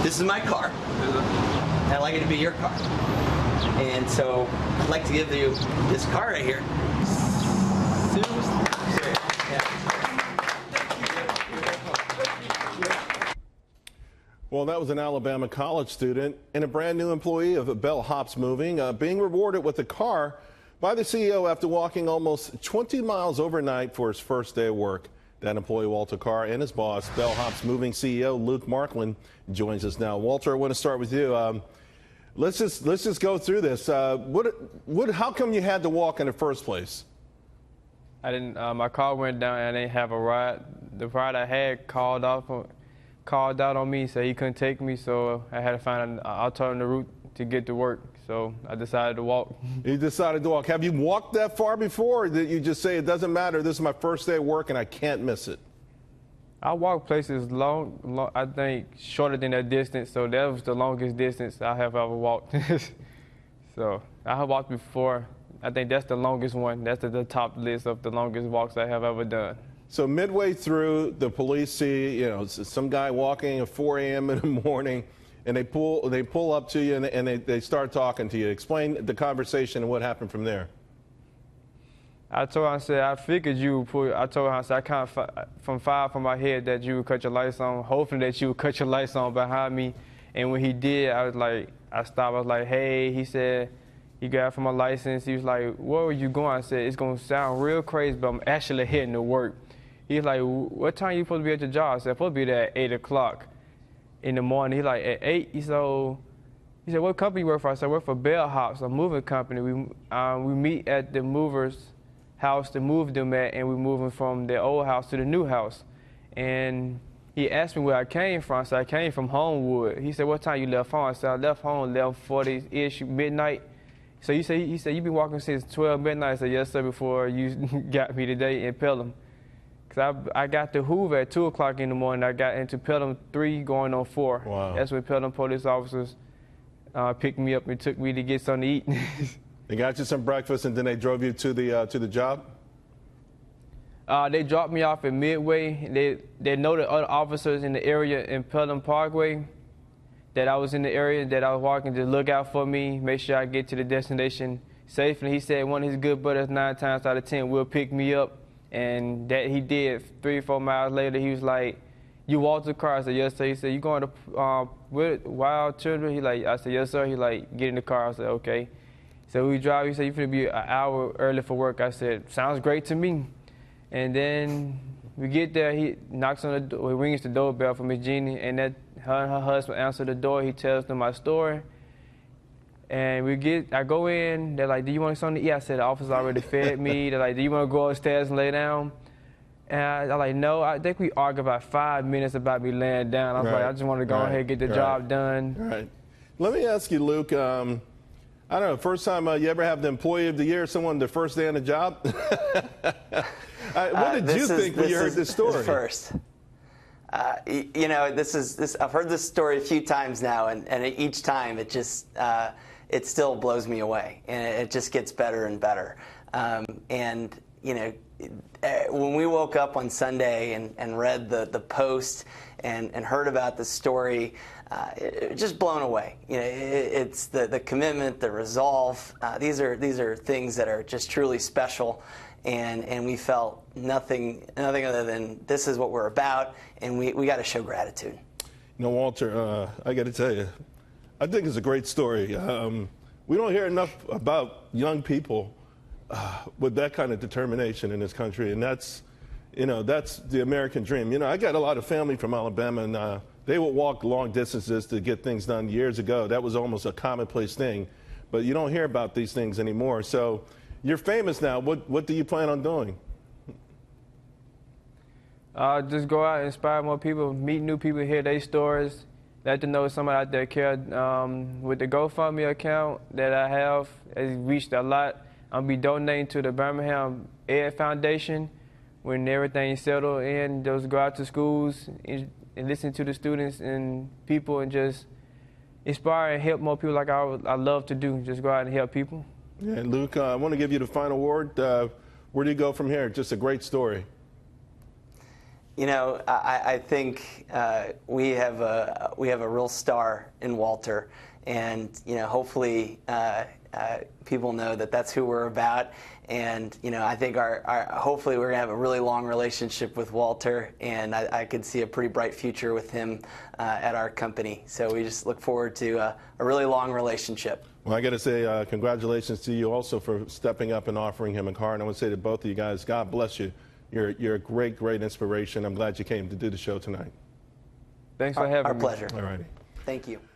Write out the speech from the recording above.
This is my car. And I'd like it to be your car. And so I'd like to give you this car right here. Well, that was an Alabama college student and a brand new employee of Bellhops Moving being rewarded with a car by the CEO after walking almost 20 miles overnight for his first day of work. That employee, Walter Carr, and his boss, Bellhops Moving CEO Luke Marklin, joins us now. Walter, I want to start with you. Let's just go through this. How come you had to walk in the first place? I didn't. My car went down and I didn't have a ride. The ride I had called out on me, so he couldn't take me. So I had to find an alternative route to get to work. So I decided to walk. You decided to walk. Have you walked that far before, or did you just say, it doesn't matter, this is my first day of work and I can't miss it? I walked places long, I think shorter than that distance, so that was the longest distance I have ever walked. So I have walked before. I think that's the longest one. That's at the top list of the longest walks I have ever done. So midway through, the police see, some guy walking at 4 a.m. in the morning, and they pull up to you and they start talking to you. Explain the conversation and what happened from there. I told him, I said, I figured you would pull. I told him, I said, I kind of fired from my head that you would cut your lights on, hoping that you would cut your lights on behind me. And when he did, I stopped. I was like, hey, he said, he got from my license. He was like, where were you going? I said, it's going to sound real crazy, but I'm actually heading to work. He's like, what time are you supposed to be at your job? I said, I'm supposed to be there at 8 o'clock in the morning. He's like, at 8? He said, what company you work for? I said, I work for Bellhops, a moving company. We meet at the movers' house to move them at, and we're moving from the old house to the new house. And he asked me where I came from. I said, I came from Homewood. He said, what time you left home? I said, I left home 11:40-ish, midnight. So he said, you've been walking since 12 midnight. I said, yes, sir, before you got me today in Pelham. Because I got to Hoover at 2 o'clock in the morning. I got into Pelham 3 going on 4. Wow. That's when Pelham police officers picked me up and took me to get something to eat. They got you some breakfast, and then they drove you to the job? They dropped me off at Midway. They know the other officers in the area in Pelham Parkway that I was in the area, that I was walking, to look out for me, make sure I get to the destination safely. He said one of his good buddies 9 times out of 10 will pick me up, and that he did. 3 or 4 miles later, he was like, you Walter Carr? I said, yes, sir. He said, you going to with Wild Children? I said, yes, sir. He like, get in the car. I said, okay. So we drive. He said, you're going to be an hour early for work. I said, sounds great to me. And then we get there. He knocks on the door. He rings the doorbell for Miss Jeannie, and her and her husband answer the door. He tells them my story. And I go in. They're like, do you want something to eat? I said, the officer already fed me. They're like, do you want to go upstairs and lay down? And I'm like, no. I think we argued about 5 minutes about me laying down. I was like, I just want to go ahead and get the job done. All right. Let me ask you, Luke. I don't know, first time you ever have the Employee of the Year, someone the first day on the job? What did you think when you heard this story? First. I've heard this story a few times now, and each time it just, it still blows me away, and it just gets better and better. When we woke up on Sunday and read the post and heard about the story, just blown away. It's the commitment, the resolve. These are things that are just truly special, and we felt nothing other than this is what we're about, and we got to show gratitude. Walter, I got to tell you, I think it's a great story. We don't hear enough about young people with that kind of determination in this country, and that's the American dream. I got a lot of family from Alabama, and they would walk long distances to get things done years ago. That was almost a commonplace thing, but you don't hear about these things anymore. So you're famous now. What do you plan on doing? Just go out and inspire more people, meet new people, hear their stories, let them know somebody out there cares. With the GoFundMe account that I have, it's reached a lot. I'll be donating to the Birmingham Ed Foundation. When everything's settled in, just go out to schools and listen to the students and people, and just inspire and help more people like I love to do. Just go out and help people. Yeah, Luke, I want to give you the final word. Where do you go from here? Just a great story. You know, I think we have a real star in Walter, and you know, hopefully people know that that's who we're about. And you know, I think hopefully we're gonna have a really long relationship with Walter, and I could see a pretty bright future with him at our company. So we just look forward to a really long relationship. Well, I got to say congratulations to you also for stepping up and offering him a car. And I want to say to both of you guys, God bless you. You're a great, great inspiration. I'm glad you came to do the show tonight. Thanks for having me. Our pleasure. All righty. Thank you.